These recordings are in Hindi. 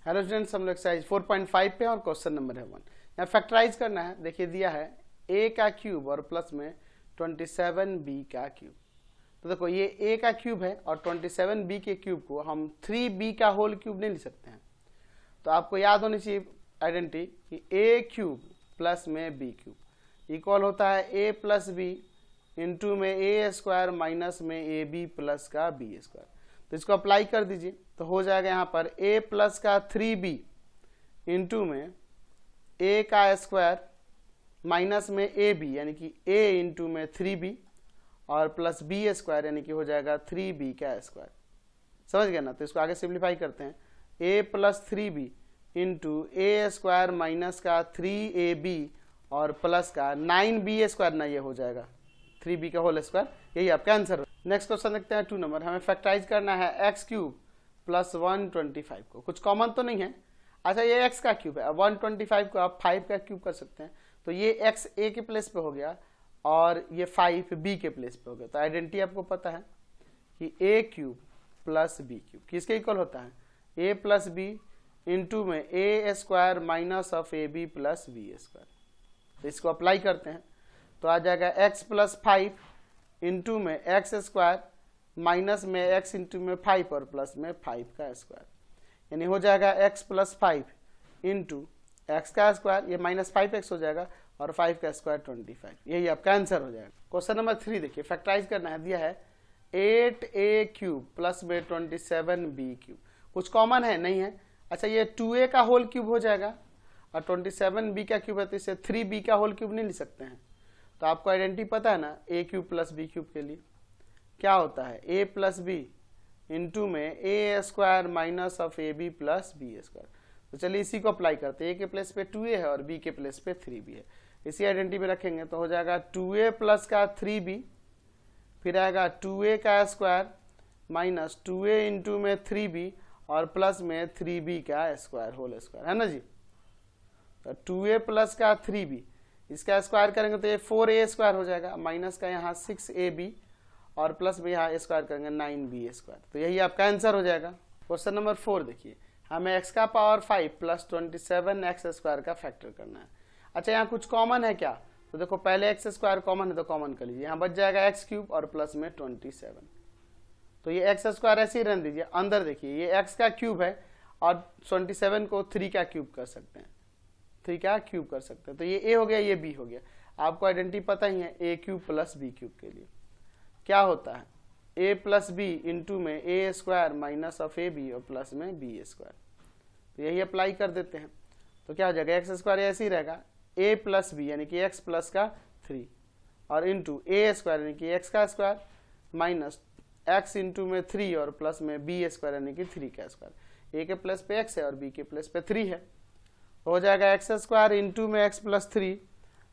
हेलो स्टूडेंट्स, हम लोग एक्सरसाइज 4.5 पे और क्वेश्चन नंबर है 1। यहाँ फैक्टराइज करना है। देखिए दिया है a का क्यूब और प्लस में 27b का क्यूब। तो देखो ये a का क्यूब है और 27b के क्यूब को हम 3b का होल क्यूब नहीं लिख सकते हैं। तो आपको याद होनी चाहिए आइडेंटिटी कि a क्यूब प्लस में b क्यूब इक्वल होता है a प्लस बी इंटू में a स्क्वायर माइनस में ab प्लस का b स्क्वायर। तो इसको अप्लाई कर दीजिए तो हो जाएगा यहाँ पर a प्लस का 3b इंटू में a का स्क्वायर माइनस में ab यानी कि a इंटू में 3b और प्लस b स्क्वायर यानी कि हो जाएगा 3b का स्क्वायर। समझ गया ना। तो इसको आगे सिंप्लीफाई करते हैं। a plus 3b into a square minus का 3ab और प्लस का 9b स्क्वायर ना, ये हो जाएगा 3b का होल स्क्वायर। यही आपका आंसर। नेक्स्ट क्वेश्चन देखते हैं 2 नंबर। हमें फैक्टराइज करना है एक्स क्यूब प्लस 125 को। कुछ कॉमन तो नहीं है। अच्छा ये एक्स का क्यूब है, 125 को आप 5 का क्यूब कर सकते हैं। तो ये एक्स ए के प्लेस पे हो गया और ये 5 बी के प्लेस पे हो गया। तो आइडेंटिटी आपको पता है कि a cube plus b cube किसके इक्वल होता है, ए प्लस बी इंटू में a square minus of a b plus b square. तो इसको अप्लाई करते हैं तो आ जाएगा एक्स प्लस 5 इंटू में एक्स स्क्वायर माइनस में एक्स इंटू में 5 और प्लस में 5 का स्क्वायर, यानी हो जाएगा एक्स प्लस 5 इंटू एक्स का स्क्वायर, ये माइनस 5x हो जाएगा और 5 का स्क्वायर 25। यही आपका आंसर हो जाएगा। क्वेश्चन नंबर 3 देखिए, फैक्टराइज करना है। दिया है 8a क्यूब प्लस में 27b क्यूब। कुछ कॉमन है नहीं है। अच्छा ये 2a का होल क्यूब हो जाएगा और 27b का क्यूब है तो इसे 3b का होल क्यूब नहीं लिख सकते हैं। तो आपको आइडेंटिटी पता है ना, a cube plus b cube के लिए क्या होता है, a प्लस बी इंटू में a square minus of a b plus b square. तो चलिए इसी को अप्लाई करते हैं। a के प्लेस पे 2a है और b के प्लेस पे 3b है। इसी आइडेंटिटी में रखेंगे तो हो जाएगा 2a प्लस का 3b, फिर आएगा 2a का स्क्वायर माइनस 2a इंटू में 3b और प्लस में 3b का स्क्वायर होल स्क्वायर, है ना जी। तो 2a प्लस का 3b इसका स्क्वायर करेंगे तो ये 4a स्क्वायर हो जाएगा, माइनस का यहाँ 6ab और प्लस में यहाँ स्क्वायर करेंगे 9b स्क्वायर। तो यही आपका आंसर हो जाएगा। क्वेश्चन नंबर 4 देखिए, हमें x का पावर 5 प्लस 27x स्क्वायर का फैक्टर करना है। अच्छा यहाँ कुछ कॉमन है क्या, तो देखो पहले x स्क्वायर कॉमन है तो कॉमन कर लीजिए। यहाँ बच जाएगा x क्यूब और प्लस में 27। तो ये x स्क्वायर ऐसे ही रहने दीजिए। अंदर देखिए ये x का क्यूब है और 27 को 3 का क्यूब कर सकते हैं, 3 का क्यूब कर सकते हैं। तो ये a हो गया, ये b हो गया। आपको आइडेंटिटी पता ही है, a cube plus b cube के लिए क्या होता है, a प्लस बी इंटू में a square minus of a b और प्लस में b स्क्वायर। तो यही अप्लाई कर देते हैं तो क्या हो जाएगा, एक्स स्क्वायर ऐसे ही रहेगा, a प्लस बी यानी कि x प्लस का 3 और इंटू a स्क्वायर यानी कि x का स्क्वायर माइनस x इंटू में 3 और प्लस में b स्क्वायर यानी कि 3 का स्क्वायर। a के प्लस पे x है और b के प्लस पे 3 है। हो जाएगा एक्स स्क्वायर इंटू में x plus 3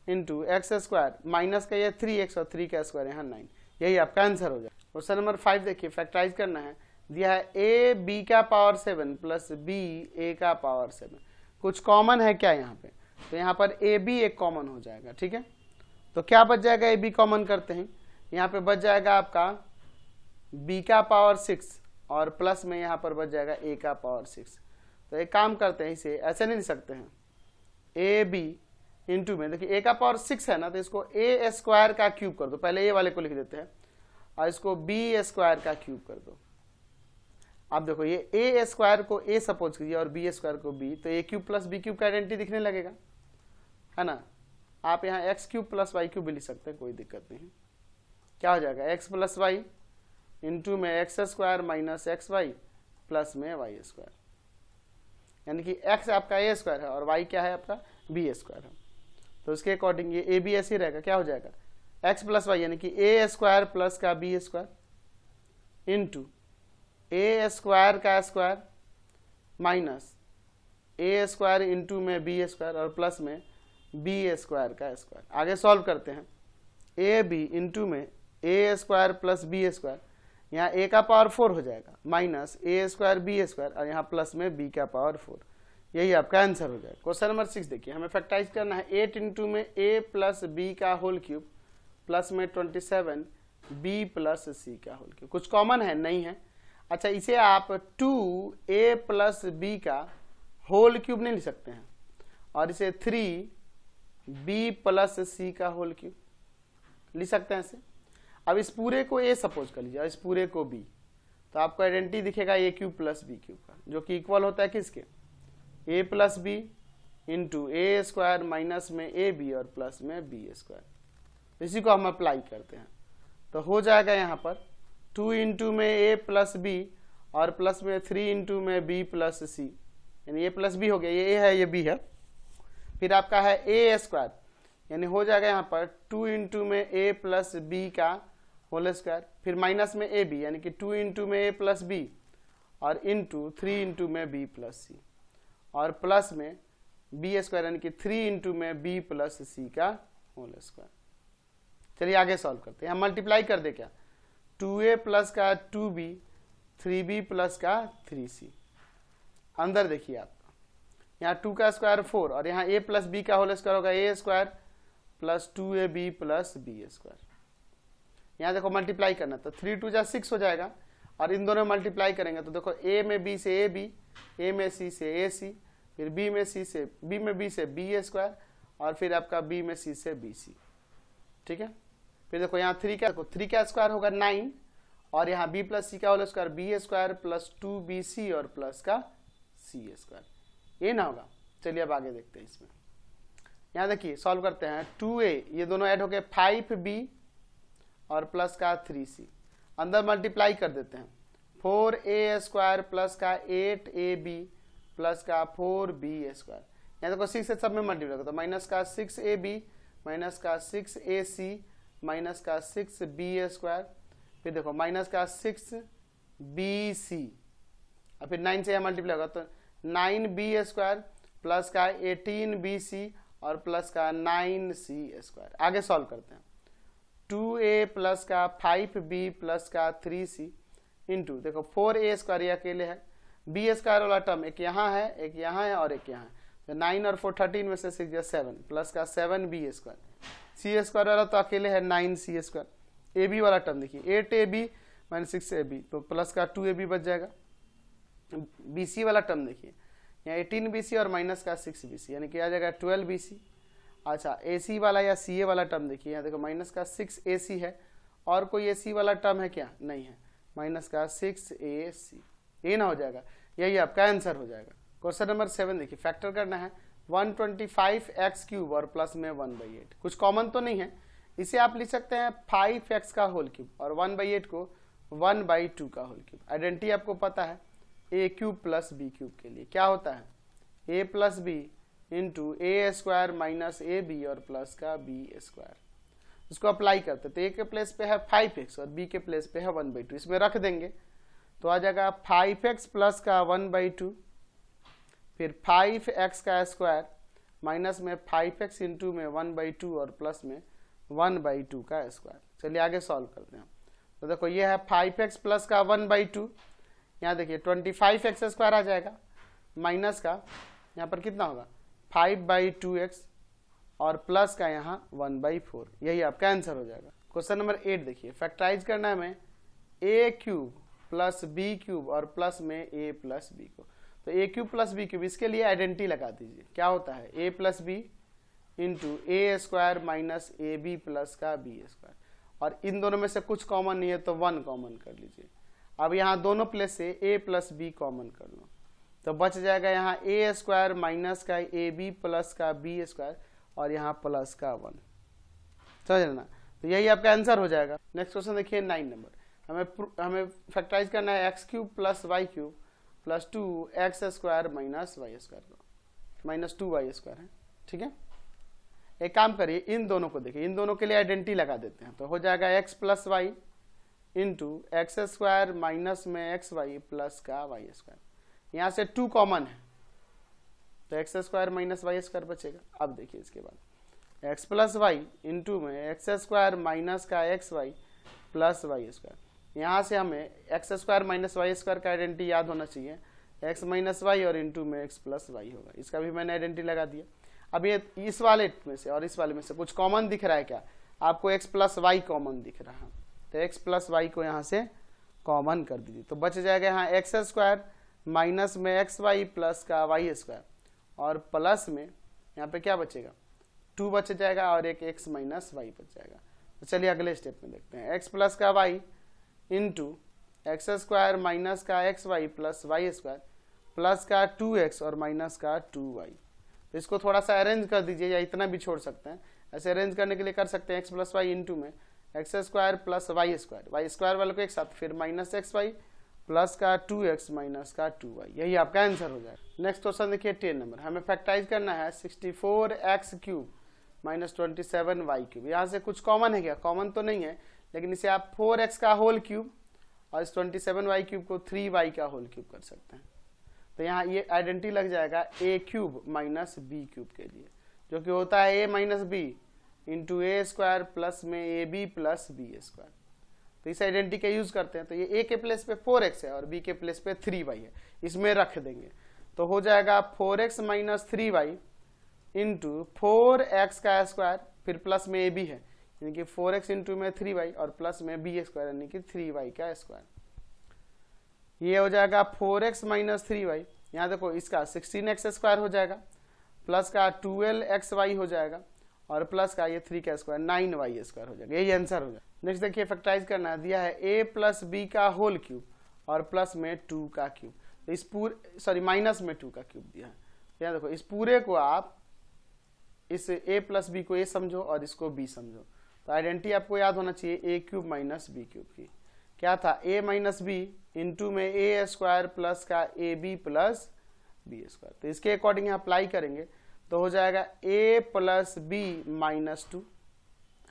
into x square minus का ये 3x और 3 का स्क्वायर यहाँ 9। यही आपका आंसर हो जाएगा। क्वेश्चन नंबर 5 देखिए, फैक्टराइज करना है। दिया है a b का पावर 7 प्लस b a का पावर 7। कुछ कॉमन है क्या यहाँ पे, तो यहाँ पर a b एक कॉमन हो जाएगा। ठीक है, तो क्या बच जाएगा, a b कॉमन करते हैं। यहाँ पे बच जाएगा आपका b का पावर 6 और प्लस में यहाँ पर बच जाएगा a का पावर 6। तो एक काम करते हैं, इसे ऐसे नहीं लिख सकते हैं, a b इंटू में देखिए a का पावर 6 है ना, तो इसको a स्क्वायर का क्यूब कर दो। पहले a वाले को लिख देते हैं और इसको b स्क्वायर का क्यूब कर दो। अब देखो ये a स्क्वायर को a सपोज कीजिए और b स्क्वायर को b, तो a cube plus b cube का आइडेंटिटी दिखने लगेगा, है ना। आप यहाँ x cube plus y cube भी लिख सकते हैं, कोई दिक्कत नहीं। क्या हो जाएगा, x प्लस वाई इंटू में x square minus x y plus में वाई स्क्वायर, यानी कि x आपका a स्क्वायर है और y क्या है आपका b स्क्वायर है। तो उसके अकॉर्डिंग ये ए बी ऐसे ही रहेगा। क्या हो जाएगा, एक्स प्लस वाई यानी कि ए स्क्वायर प्लस का B square into a square का स्क्वायर माइनस ए स्क्वायर इंटू में बी स्क्वायर और प्लस में बी स्क्वायर का स्क्वायर। आगे सॉल्व करते हैं, ए बी इंटू में a square plus b square, यहाँ ए का पावर 4 हो जाएगा माइनस ए स्क्वायर बी स्क्वायर और यहाँ प्लस में बी का पावर 4। यही आपका आंसर हो जाएगा। क्वेश्चन नंबर 6 देखिए, हमें फैक्टराइज करना है 8 इंटू में a प्लस बी का होल क्यूब प्लस में 27 b प्लस c का होल क्यूब। कुछ कॉमन है नहीं है। अच्छा इसे आप 2a प्लस बी का होल क्यूब नहीं लिख सकते हैं, और इसे 3b प्लस सी का होल क्यूब लिख सकते हैं ऐसे। अब इस पूरे को a सपोज कर लीजिए और इस पूरे को b, तो आपको आइडेंटिटी दिखेगा a cube plus b cube का, जो कि इक्वल होता है किसके, a plus b into a square minus में ए बी और प्लस में बी स्क्वायर। इसी को हम अप्लाई करते हैं तो हो जाएगा यहाँ पर 2 इंटू में a प्लस बी और प्लस में 3 इंटू में b प्लस सी, यानी ए प्लस बी हो गया, ये a है ये b है। फिर आपका है ए स्क्वायर, यानी हो जाएगा यहाँ पर 2 इंटू में a प्लस बी का होल स्क्वायर, फिर माइनस में ए बी यानी कि 2 इंटू में a प्लस बी और इंटू 3 इंटू में b प्लस सी, और प्लस में बी स्क्वायर यानी कि 3 इंटू में b प्लस सी का होल स्क्वायर। चलिए आगे सॉल्व करते हैं। हम मल्टीप्लाई कर दे क्या, 2a प्लस का 2b, 3b प्लस का 3c। अंदर देखिए आपका यहाँ 2 का स्क्वायर 4 और यहाँ a प्लस b का होल स्क्वायर होगा a square plus 2ab plus b square. यहाँ देखो मल्टीप्लाई करना तो 3 2 जा 6 हो जाएगा, और इन दोनों में मल्टीप्लाई करेंगे तो देखो a में b से ab, a में c से ac, फिर b में b से b स्क्वायर, और फिर आपका b में c से bc। ठीक है, फिर देखो यहाँ 3 का स्क्वायर होगा 9, और यहाँ b प्लस सी का whole square b square plus 2bc और प्लस का c स्क्वायर, ये ना होगा। चलिए अब आगे देखते हैं इसमें। यहाँ देखिए सॉल्व करते हैं, 2a ये दोनों ऐड हो गए 5b और प्लस का 3c, अंदर मल्टीप्लाई कर देते हैं 4a स्क्वायर प्लस का 8ab प्लस का 4b स्क्वायर। यहाँ देखो 6 से सब में मल्टीप्लाई करते हैं, माइनस का 6ab माइनस का 6ac माइनस का 6b स्क्वायर, फिर देखो माइनस का 6bc, और फिर 9 से यहाँ मल्टीप्लाई होगा तो 9b स्क्वायर प्लस का 18bc और प्लस का 9c स्क्वायर। आगे सॉल्व करते हैं, 2a प्लस का 5b प्लस का 3c इंटू देखो 4a स्क्वायर ये अकेले है, b स्क्वायर वाला टर्म एक यहाँ है एक यहाँ है और एक यहाँ है, तो 9 और 4 13 में से 6 7 प्लस का 7b स्क्वायर, c स्क्वायर वाला तो अकेले है 9c स्क्वायर, ab वाला टर्म देखिए 8ab माइनस 6ab तो प्लस का 2ab बच जाएगा। bc वाला टर्म देखिए यहाँ 18bc और माइनस का 6bc यानी कि आ जाएगा 12bc। अच्छा ac वाला या ca वाला टर्म देखिए यहाँ देखो माइनस का 6ac है, और कोई ac वाला टर्म है क्या, नहीं है, माइनस का 6ac, ये ना हो जाएगा, यही आपका आंसर हो जाएगा। क्वेश्चन नंबर 7 देखिए, फैक्टर करना है 125x क्यूब और प्लस में 1/8, कुछ कॉमन तो नहीं है, इसे आप लिख सकते हैं 5x का होल क्यूब और 1/8 को 1/2 का होल क्यूब। आइडेंटिटी आपको पता है a cube plus b cube के लिए क्या होता है, a plus b into a square minus a b और प्लस का b स्क्वायर। इसको अप्लाई करते तो a के प्लेस पे है 5x और b के प्लेस पे है 1/2, इसमें रख देंगे तो आ जाएगा 5x प्लस का 1/2, फिर 5x का स्क्वायर माइनस में 5x इंटू में 1/2 और प्लस में 1/2 का स्क्वायर। चलिए आगे सॉल्व करते हैं, तो देखो ये है 5x प्लस का 1/2, यहाँ देखिए 25x स्क्वायर आ जाएगा, माइनस का यहाँ पर कितना होगा 5/2x और प्लस का यहाँ 1/4, यही आपका आंसर हो जाएगा। क्वेश्चन नंबर 8 देखिए, फैक्टराइज करना है हमें a cube plus b cube और प्लस में a प्लस b को, तो a cube plus b cube, इसके लिए आइडेंटिटी लगा दीजिए, क्या होता है a plus b into a square minus a b plus का b स्क्वायर, और इन दोनों में से कुछ कॉमन नहीं है तो 1 कॉमन कर लीजिए। अब यहाँ दोनों प्लेस से a प्लस बी कॉमन कर लो तो बच जाएगा यहाँ ए स्क्वायर माइनस का ए बी प्लस का b स्क्वायर और यहाँ प्लस का 1, समझ लेना, तो यही आपका आंसर हो जाएगा। नेक्स्ट क्वेश्चन देखिए 9 नंबर, हमें फैक्टराइज करना है x cube plus y cube plus 2x square minus y square, minus 2y square है। ठीक है, एक काम करिए इन दोनों को देखिए, इन दोनों के लिए आइडेंटिटी लगा देते हैं, तो हो जाएगा x plus y into x square minus में एक्स वाई प्लस का वाई स्क्वायर, यहाँ से 2 कॉमन है तो x square minus y square बचेगा। अब देखिए इसके बाद एक्स प्लस वाई इंटू में एक्स स्क्वायर माइनस का x y plus y square, यहाँ से हमें x square minus y square का आइडेंटिटी याद होना चाहिए, एक्स माइनस वाई और इंटू में एक्स प्लस वाई होगा, इसका भी मैंने आइडेंटिटी लगा दिया। अब ये इस वाले में से और इस वाले में से कुछ कॉमन दिख रहा है क्या, आपको एक्स प्लस वाई कॉमन दिख रहा है, तो एक्स प्लस वाई को यहाँ से कॉमन कर दीजिए, तो बच जाएगा यहाँ एक्स स्क्वायर माइनस में एक्स वाई प्लस का वाई स्क्वायर और प्लस में यहाँ पे क्या बचेगा 2 बच जाएगा और एक x माइनस वाई बच जाएगा। तो चलिए अगले स्टेप में देखते हैं। x प्लस का y into x square minus का x y plus y square plus का 2x और माइनस का 2y। तो इसको थोड़ा सा अरेंज कर दीजिए या इतना भी छोड़ सकते हैं। ऐसे अरेंज करने के लिए कर सकते हैं x प्लस वाई इंटू में x square plus y square वाले को एक साथ फिर माइनस एक्स वाई प्लस का 2x माइनस का 2y। यही आपका आंसर हो जाएगा। नेक्स्ट क्वेश्चन देखिए 10 नंबर। हमें फैक्टराइज करना है 64x cube minus 27y cube. यहाँ से कुछ कॉमन है क्या? कॉमन तो नहीं है, लेकिन इसे आप 4x का होल क्यूब और इस 27y क्यूब को 3y का होल क्यूब कर सकते हैं। तो यहाँ ये आइडेंटिटी लग जाएगा a cube minus b cube के लिए, जो कि होता है a minus b into a square plus में a b plus b square. तो इस आइडेंटिटी का यूज करते हैं। तो ये a के प्लेस पे 4x है और b के प्लेस पे 3y है, इसमें रख देंगे तो हो जाएगा 4x minus 3y into 4x का स्क्वायर फिर प्लस में ab है यानी कि 4x इंटू में 3y और प्लस में b स्क्वायर यानी कि 3y का स्क्वायर। ये हो जाएगा 4x माइनस 3y। यहाँ देखो इसका 16x स्क्वायर हो जाएगा प्लस का 12xy हो जाएगा और प्लस का ये 3 का स्क्वायर 9y स्क्वायर हो जाएगा। यही आंसर हो जाएगा। नेक्स्ट देखिए फैक्टराइज करना है। दिया है a प्लस बी का होल क्यूब और प्लस में 2 का क्यूब। तो इस पूरे माइनस में 2 का क्यूब दिया है। यहाँ देखो इस पूरे को आप इस a प्लस बी को a समझो और इसको b समझो। तो आइडेंटिटी आपको याद होना चाहिए a cube minus b cube की। क्या था? a माइनस बी इंटू में a स्क्वायर प्लस का a b plus b square. तो इसके अकॉर्डिंग अप्लाई करेंगे तो हो जाएगा a प्लस बी माइनस 2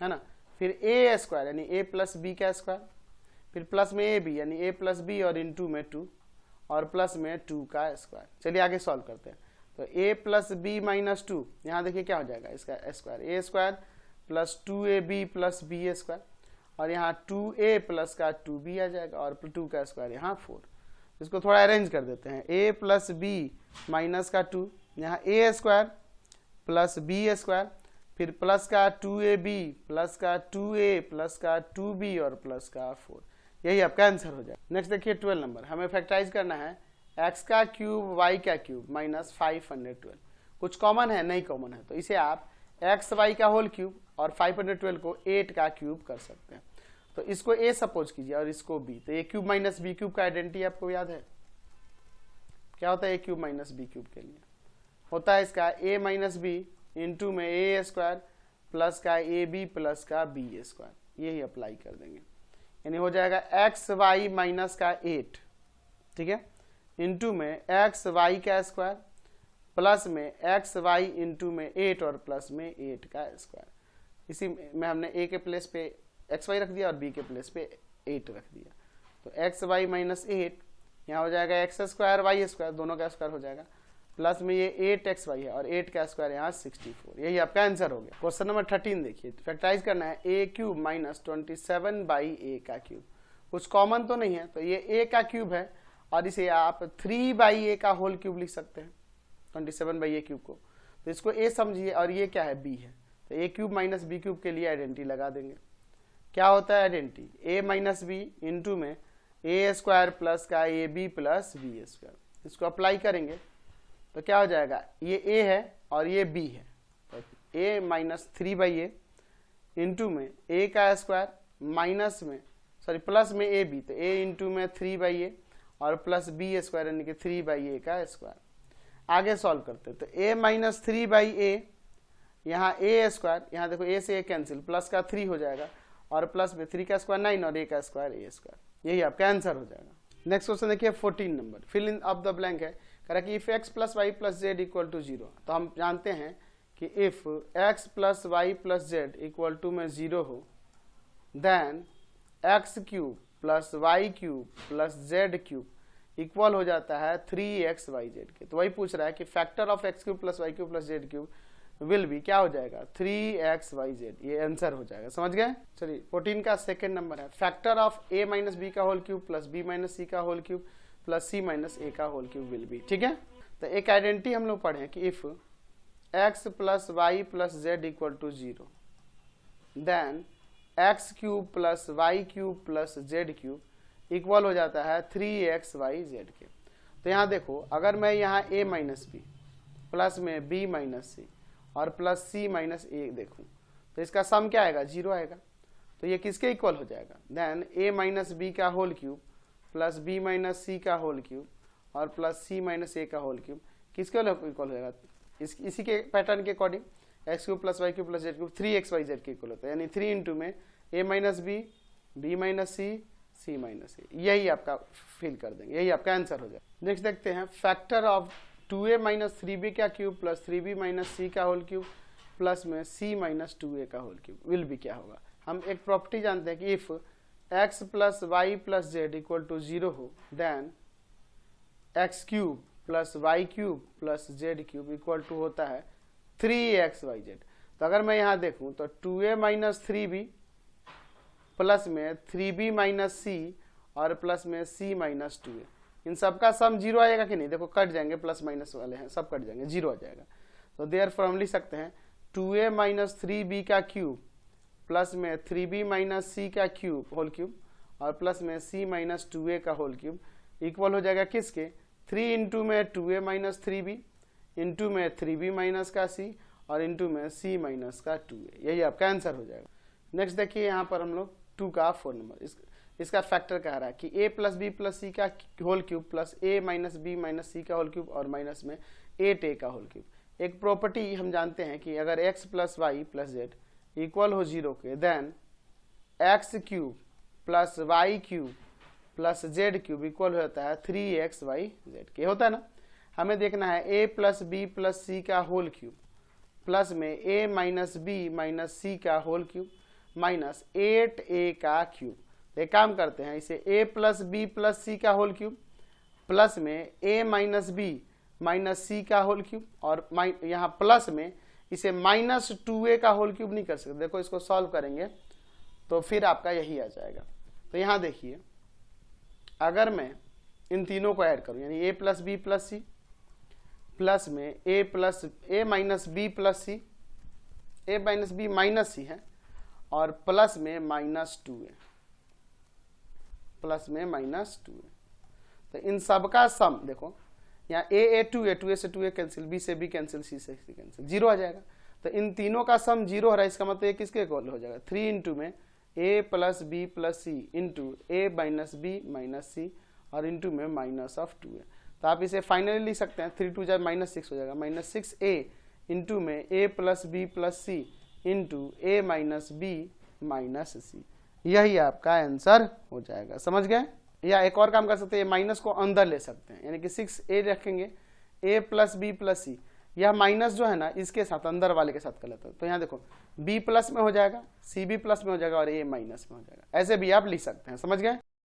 है ना, फिर a स्क्वायर यानी a प्लस बी का स्क्वायर फिर प्लस में ए बी यानी a प्लस बी और इंटू में 2 और प्लस में 2 का स्क्वायर। चलिए आगे सॉल्व करते हैं। तो a प्लस बी माइनस 2 यहाँ देखिए क्या हो जाएगा इसका square a square plus 2ab plus b square और यहाँ 2a प्लस का 2b आ जाएगा और 2 का स्क्वायर यहाँ 4। इसको थोड़ा अरेंज कर देते हैं। a प्लस बी माइनस का 2 यहाँ a square plus b square फिर प्लस का 2ab प्लस का 2a प्लस का 2b और प्लस का 4। यही आपका आंसर हो जाए। नेक्स्ट देखिए 12 नंबर। हमें फैक्टराइज करना है x का क्यूब y का क्यूब माइनस 512। कुछ कॉमन है? नहीं कॉमन है। तो इसे आप एक्स वाई का होल क्यूब और 512 को 8 का क्यूब कर सकते हैं। तो इसको a सपोज कीजिए और इसको b। तो a cube minus b cube का आइडेंटिटी आपको याद है? क्या होता है a cube minus b cube के लिए? होता है इसका a माइनस बी इंटू में ए स्क्वायर प्लस का ए बी प्लस का बी स्क्वायर। यही अप्लाई कर देंगे यानी हो जाएगा एक्स वाई माइनस का 8, ठीक है, इंटू में एक्स वाई का स्क्वायर प्लस में एक्स वाई इंटू में 8 और प्लस में 8 का स्क्वायर। इसी में हमने a के प्लेस पे एक्स वाई रख दिया और b के प्लेस पे 8 रख दिया। तो एक्स वाई माइनस 8 यहाँ हो जाएगा एक्स स्क्वायर वाई स्क्वायर, दोनों का स्क्वायर हो जाएगा प्लस में ये 8xy है और 8 का स्क्वायर यहाँ 64। यही आपका आंसर हो गया। क्वेश्चन नंबर 13 देखिए। फैक्टराइज करना है a cube minus 27 by a का क्यूब। कुछ कॉमन तो नहीं है, तो ये a का क्यूब है और इसे आप 3 बाई a का होल क्यूब लिख सकते हैं 27 बाई a क्यूब को। तो इसको a समझिए और ये क्या है? b है। तो a cube minus b cube के लिए आइडेंटिटी लगा देंगे। क्या होता है identity? a minus b into में a स्क्वायर प्लस का a b plus b square. इसको अप्लाई करेंगे तो क्या हो जाएगा? ये a है और ये b है। तो a minus 3 by A into में a का स्क्वायर माइनस में प्लस में ए बी, तो a इंटू में 3 बाई ए और प्लस बी स्क्वायर यानी कि 3 बाई ए का स्क्वायर। आगे सॉल्व करते हैं। तो a माइनस 3 बाई ए यहाँ a स्क्वायर, यहाँ देखो a से a कैंसिल, प्लस का 3 हो जाएगा और प्लस में 3 का स्क्वायर 9 और a का स्क्वायर a स्क्वायर। यही आपका आंसर हो जाएगा। नेक्स्ट क्वेश्चन देखिए 14 नंबर। Fill in up the blank है। कह रहा कि if x plus y plus z equal to 0। तो हम जानते हैं कि if x plus y plus z equal to में 0 हो then x cube plus y cube plus z cube equal हो जाता है 3xyz के। तो वही पूछ रहा है कि factor of x cube plus y cube plus z cube will be क्या हो जाएगा? 3xyz। ये आंसर हो जाएगा। समझ गए? चलिए 14 का सेकंड नंबर है। Factor of a minus b का whole cube plus b minus c का whole cube plus c minus a का होल क्यूब विल बी। ठीक है, तो एक आइडेंटिटी हम लोग पढ़े कि if x plus y plus z equal to 0 then x cube plus y cube plus z cube equal हो जाता है 3xyz के। तो यहाँ देखो, अगर मैं यहाँ a माइनस बी प्लस में b माइनस सी और प्लस c माइनस ए देखूँ तो इसका सम क्या आएगा, 0 आएगा। तो ये किसके इक्वल हो जाएगा, देन a माइनस बी का whole cube plus b minus c का होल क्यूब और प्लस c माइनस ए का होल क्यूब किसके इक्वल हो जाएगा, इसी के पैटर्न के according x cube plus y cube plus z cube 3xyz के इक्वल होता है, यानी 3 इंटू में a minus b b minus c c minus a, यही आपका फिल कर देंगे, यही आपका आंसर हो जाएगा। नेक्स्ट देखते हैं, factor of 2a minus 3b का cube plus 3b minus c का होल क्यूब प्लस में c माइनस 2a का होल क्यूब विल भी क्या होगा। हम एक प्रॉपर्टी जानते हैं कि if x plus y plus z equal to 0 हो then x cube plus y cube plus z cube equal to होता है 3xyz। तो अगर मैं यहाँ देखूँ तो 2a माइनस 3b प्लस में 3b माइनस सी और प्लस में c माइनस 2a, इन सबका सम 0 आएगा कि नहीं, देखो कट जाएंगे, प्लस माइनस वाले हैं सब कट जाएंगे, 0 आ जाएगा। तो देयरफॉर हम लिख सकते हैं 2a माइनस 3b का क्यूब प्लस में 3b माइनस सी का क्यूब होल क्यूब और प्लस में c माइनस 2a का होल क्यूब इक्वल हो जाएगा किसके, 3 इंटू में 2a माइनस 3b इंटू में 3b माइनस का c और इंटू में c माइनस का 2a, यही आपका आंसर हो जाएगा। नेक्स्ट देखिए, यहाँ पर हम लोग 2 का 4 नंबर इसका फैक्टर कह रहा है कि a plus b plus c का whole cube plus a minus b minus c का होल क्यूब और माइनस में 8a का होल क्यूब। एक प्रॉपर्टी हम जानते हैं कि अगर x plus y plus z equal हो 0 के then x cube plus y cube plus z cube equal होता है 3xyz के, होता है ना। हमें देखना है a plus b plus c का होल क्यूब प्लस में a minus b minus c का होल क्यूब माइनस 8a का क्यूब। एक काम करते हैं, इसे a plus b plus c का होल क्यूब प्लस में a minus b minus c का होल क्यूब और यहाँ प्लस में इसे माइनस 2a का होल क्यूब नहीं कर सकते। देखो इसको सॉल्व करेंगे तो फिर आपका यही आ जाएगा। तो यहाँ देखिए, अगर मैं इन तीनों को ऐड करूं यानी a plus b plus c plus में a minus b plus c, a minus b minus c है और प्लस में माइनस 2a प्लस में माइनस 2a, तो इन सबका सम देखो, यहाँ a 2a से 2a कैंसिल, b से b कैंसिल, c से c कैंसिल, 0 आ जाएगा। तो इन तीनों का सम 0 हो रहा है, इसका मतलब ये किसके इक्वल हो जाएगा, 3 इंटू में a plus b plus c into a minus b minus c और इंटू में माइनस ऑफ 2a। तो आप इसे फाइनली लिख सकते हैं, 3 2 माइनस 6 हो जाएगा, माइनस 6a इंटू में a plus b plus c into a minus b minus c, यही आपका आंसर हो जाएगा। समझ गए। या एक और काम कर सकते हैं, माइनस को अंदर ले सकते हैं, यानी कि 6a रखेंगे, a प्लस बी प्लस सी, यह माइनस जो है ना इसके साथ अंदर वाले के साथ कर लेते हैं। तो यहाँ देखो b प्लस में हो जाएगा, c भी प्लस में हो जाएगा और a माइनस में हो जाएगा, ऐसे भी आप लिख सकते हैं। समझ गए।